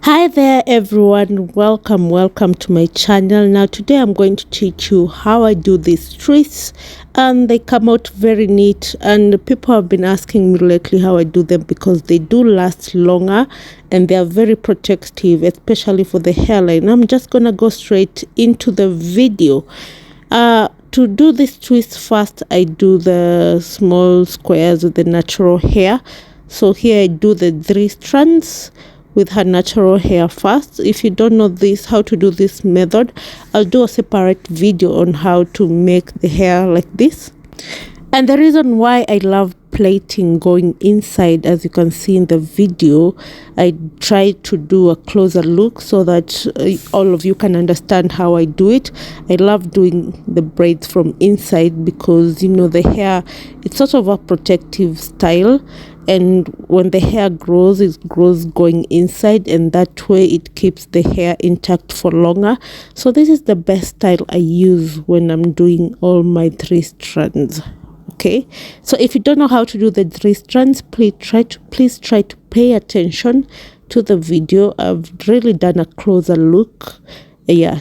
Hi there everyone, welcome to my channel. Now today I'm going to teach you how I do these twists, and they come out very neat, and people have been asking me lately how I do them because they do last longer and they are very protective, especially for the hairline. I'm just gonna go straight into the video. To do this twist, first I do the small squares with the natural hair. So here I do the 3 strands with her natural hair first. If you don't know how to do this method, I'll do a separate video on how to make the hair like this. And the reason why I love plating going inside, as you can see in the video, I try to do a closer look so that all of you can understand how I do it. I love doing the braids from inside because, you know, the hair, it's sort of a protective style, and when the hair grows, it grows going inside, and that way it keeps the hair intact for longer. So this is the best style I use when I'm doing all my 3 strands. Okay, so if you don't know how to do the 3 strands, please try to pay attention to the video. I've really done a closer look,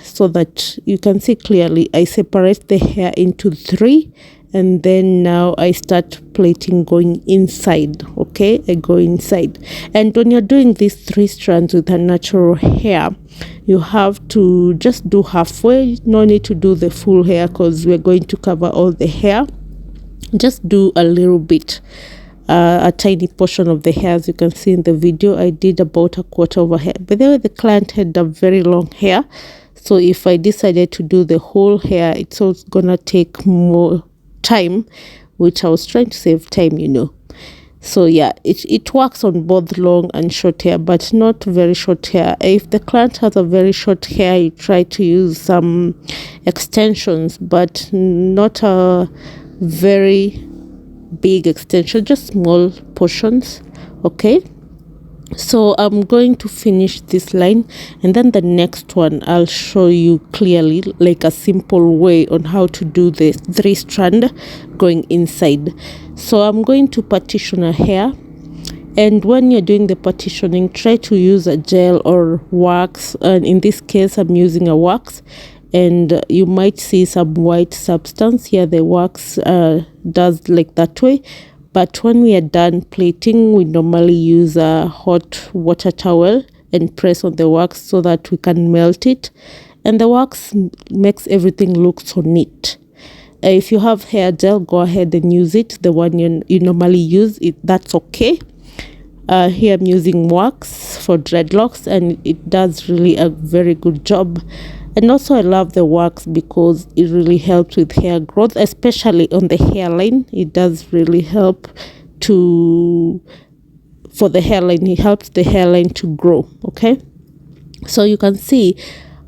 so that you can see clearly. I separate the hair into 3, and then now I start plaiting going inside. Okay, I go inside, and when you're doing these 3 strands with a natural hair, you have to just do halfway. No need to do the full hair because we're going to cover all the hair. Just do a little bit, a tiny portion of the hair. As you can see in the video, I did about a quarter of a hair. By the way, the client had a very long hair, so if I decided to do the whole hair, it's also gonna take more time, which I was trying to save time, you know. So yeah, it works on both long and short hair, but not very short hair. If the client has a very short hair, you try to use some extensions, but not a very big extension, just small portions. Okay, so I'm going to finish this line, and then the next one I'll show you clearly, like a simple way on how to do the 3 strand going inside. So I'm going to partition a hair, and when you're doing the partitioning, try to use a gel or wax, and in this case I'm using a wax, and you might see some white substance here. The wax does like that way, but when we are done plating, we normally use a hot water towel and press on the wax so that we can melt it, and the wax makes everything look so neat. If you have hair gel, go ahead and use it, the one you normally use. That's okay. Here I'm using wax for dreadlocks, and it does really a very good job. And also I love the wax because it really helps with hair growth, especially on the hairline. It does really help for the hairline. It helps the hairline to grow. Okay, so you can see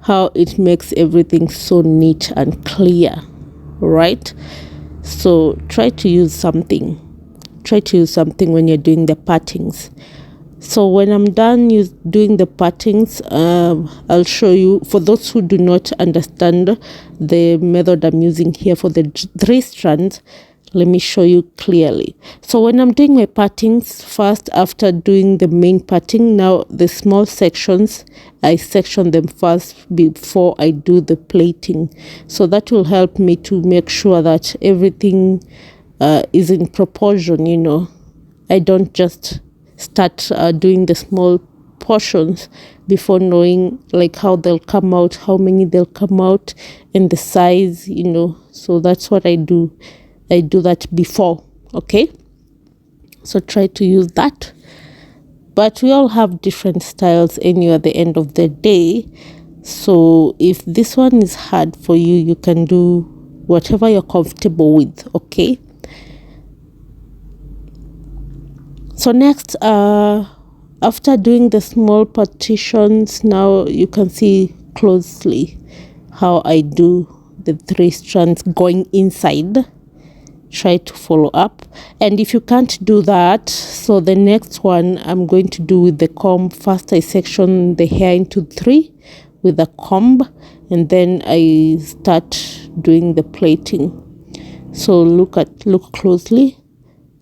how it makes everything so neat and clear, right? So try to use something when you're doing the partings. So when I'm done doing the partings, I'll show you, for those who do not understand the method I'm using here for the 3 strands, let me show you clearly. So when I'm doing my partings, first, after doing the main parting, now the small sections, I section them first before I do the plating. So that will help me to make sure that everything is in proportion, you know. I don't just start doing the small portions before knowing like how they'll come out, how many they'll come out, and the size, you know. So that's what I do. I do that before. Okay, so try to use that, but we all have different styles anyway at the end of the day. So if this one is hard for you, you can do whatever you're comfortable with. Okay, so next, after doing the small partitions, now you can see closely how I do the 3 strands going inside. Try to follow up, and if you can't do that, so the next one I'm going to do with the comb. First I section the hair into 3 with a comb, and then I start doing the plaiting. So look closely.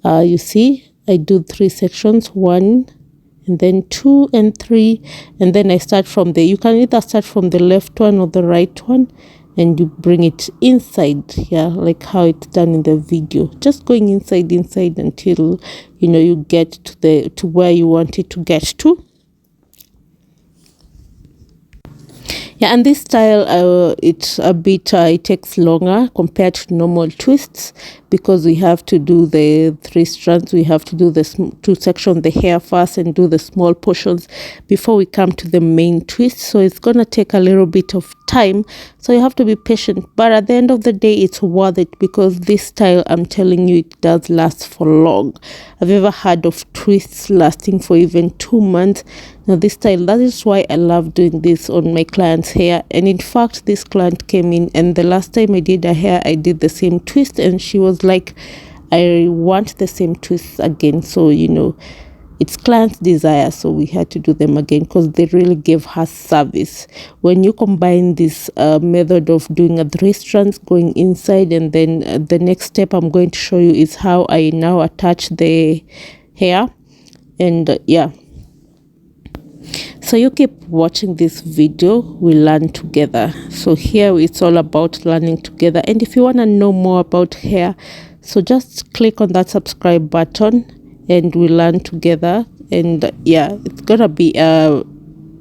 You see I do 3 sections, 1 and then 2 and 3, and then I start from the, you can either start from the left one or the right one, and you bring it inside, yeah, like how it's done in the video, just going inside until you get to where you want it to get to. Yeah, and this style, it's a bit, it takes longer compared to normal twists, because we have to do the 3 strands, we have to do the 2 sections, the hair first, and do the small portions before we come to the main twist. So it's gonna take a little bit of time, so you have to be patient, but at the end of the day it's worth it, because this style, I'm telling you, it does last for long. Have you ever heard of twists lasting for even 2 months? Now this style, that is why I love doing this on my clients' hair. And in fact, this client came in, and the last time I did her hair, I did the same twist, and she was like, I want the same twists again. So it's client's desire, so we had to do them again, because they really gave her service. When you combine this method of doing a 3 strands going inside, and then the next step I'm going to show you is how I now attach the hair. And yeah, so you keep watching this video, we learn together. So here it's all about learning together. And if you want to know more about hair, so just click on that subscribe button and we learn together. And yeah, it's gonna be a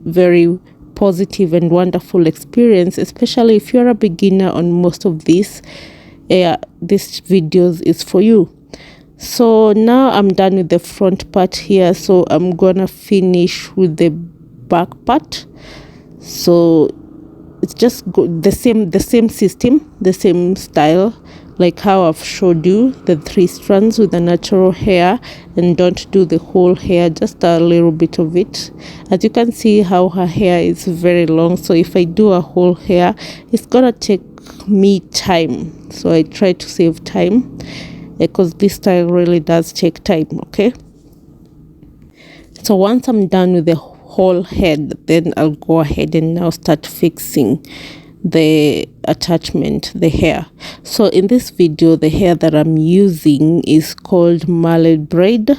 very positive and wonderful experience, especially if you're a beginner on most of these. This videos is for you. So now I'm done with the front part here, so I'm gonna finish with the back part. So it's just the same system, the same style, like how I've showed you, the 3 strands with the natural hair, and don't do the whole hair, just a little bit of it. As you can see how her hair is very long, so if I do a whole hair, it's gonna take me time, so I try to save time, because this style really does take time. Okay, so once I'm done with the whole head, then I'll go ahead and now start fixing the attachment, the hair. So in this video, the hair that I'm using is called Braid.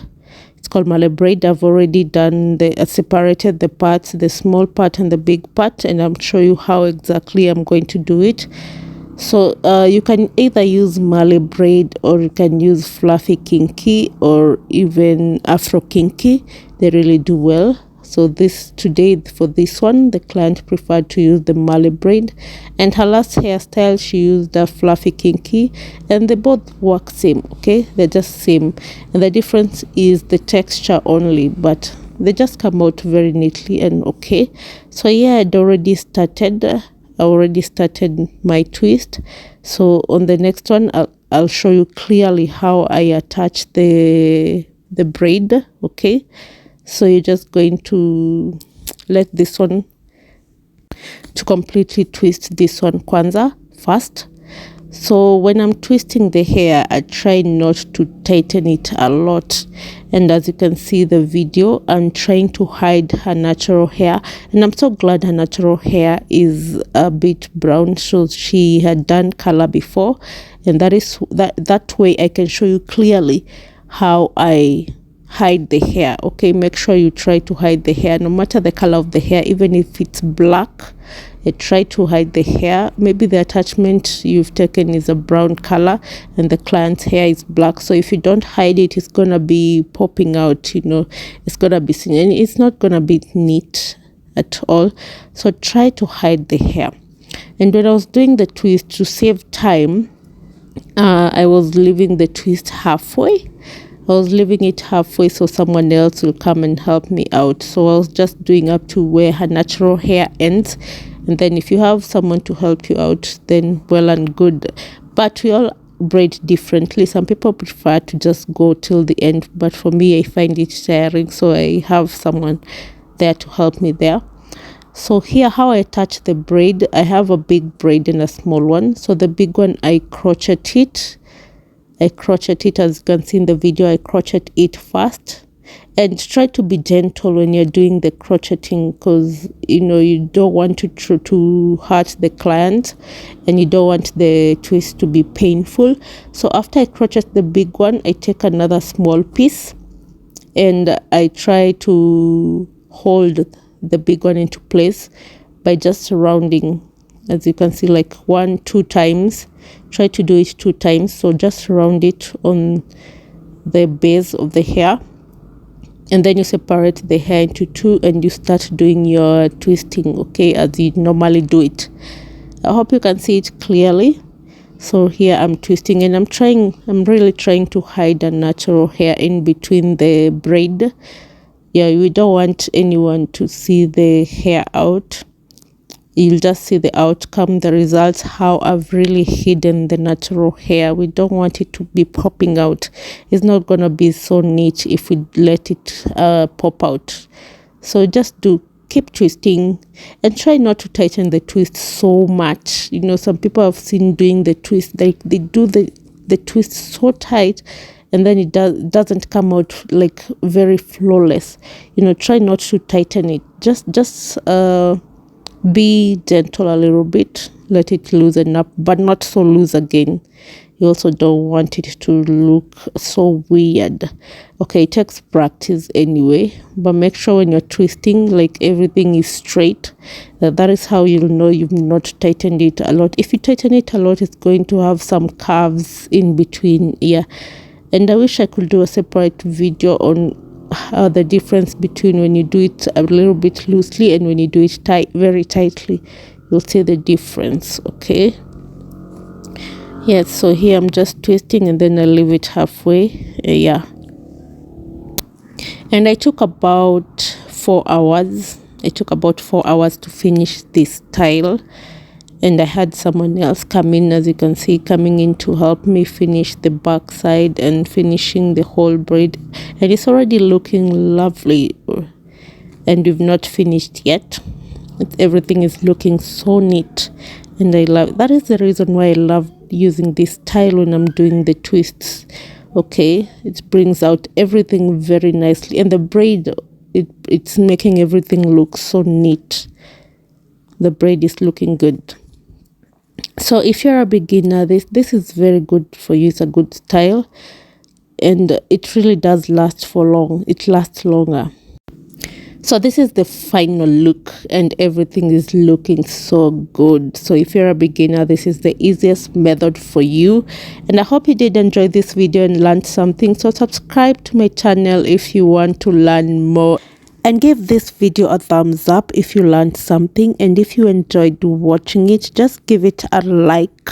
It's called Braid. I've already done separated the parts, the small part and the big part, and I'll show you how exactly I'm going to do it. So you can either use Braid, or you can use Fluffy Kinky, or even Afro Kinky. They really do well. So today for this one, the client preferred to use the Braid, and her last hairstyle she used the Fluffy Kinky, and they both work same. Okay, they're just same, and the difference is the texture only, but they just come out very neatly and okay. So yeah, I already started my twist. So on the next one, I'll show you clearly how I attach the braid. Okay, so you're just going to let this one to completely twist this one kwanza first. So when I'm twisting the hair, I try not to tighten it a lot, and as you can see the video, I'm trying to hide her natural hair, and I'm so glad her natural hair is a bit brown, so she had done color before, and that way I can show you clearly how I hide the hair. Okay, make sure you try to hide the hair no matter the color of the hair, even if it's black. Try to hide the hair. Maybe the attachment you've taken is a brown color and the client's hair is black, so if you don't hide it, it's gonna be popping out, it's gonna be seen, and it's not gonna be neat at all. So try to hide the hair. And when I was doing the twist, to save time, I was leaving the twist halfway. I was leaving it halfway so someone else will come and help me out. So I was just doing up to where her natural hair ends, and then if you have someone to help you out, then well and good. But we all braid differently. Some people prefer to just go till the end, but for me, I find it tiring, so I have someone there to help me there. So here, how I attach the braid, I have a big braid and a small one. So the big one, I crochet it. As you can see in the video, I crochet it first. And try to be gentle when you're doing the crocheting, because you don't want to hurt the client, and you don't want the twist to be painful. So after I crochet the big one, I take another small piece and I try to hold the big one into place by just rounding, as you can see, like 1-2 times. Try to do it 2 times, so just round it on the base of the hair, and then you separate the hair into 2 and you start doing your twisting, okay, as you normally do it. I hope you can see it clearly. So here I'm twisting, and I'm really trying to hide the natural hair in between the braid. Yeah, we don't want anyone to see the hair out. You'll just see the outcome, the results, how I've really hidden the natural hair. We don't want it to be popping out. It's not gonna be so neat if we let it pop out. So just keep twisting and try not to tighten the twist so much. You know, some people I've seen doing the twist, they do the twist so tight, and then it doesn't come out like very flawless. You know, try not to tighten it. Just be gentle a little bit, let it loosen up, but not so loose again. You also don't want it to look so weird. Okay, it takes practice anyway, but make sure when you're twisting, like, everything is straight. That is how you'll know you've not tightened it a lot. If you tighten it a lot, it's going to have some curves in between. Yeah, and I wish I could do a separate video on the difference between when you do it a little bit loosely and when you do it very tightly. You'll see the difference. Okay, yes, so here I'm just twisting and then I leave it halfway. Yeah, and I took about 4 hours. To finish this style, and I had someone else come in, as you can see, coming in to help me finish the back side and finishing the whole braid, and it's already looking lovely, and we've not finished yet. Everything is looking so neat, and I love that. Is the reason why I love using this style when I'm doing the twists. Okay, it brings out everything very nicely, and the braid, it's making everything look so neat. The braid is looking good. So if you're a beginner, this is very good for you. It's a good style, and it really does last for long. It lasts longer. So this is the final look, and everything is looking so good. So if you're a beginner, this is the easiest method for you, and I hope you did enjoy this video and learned something. So subscribe to my channel if you want to learn more, and give this video a thumbs up if you learned something, and if you enjoyed watching it, just give it a like.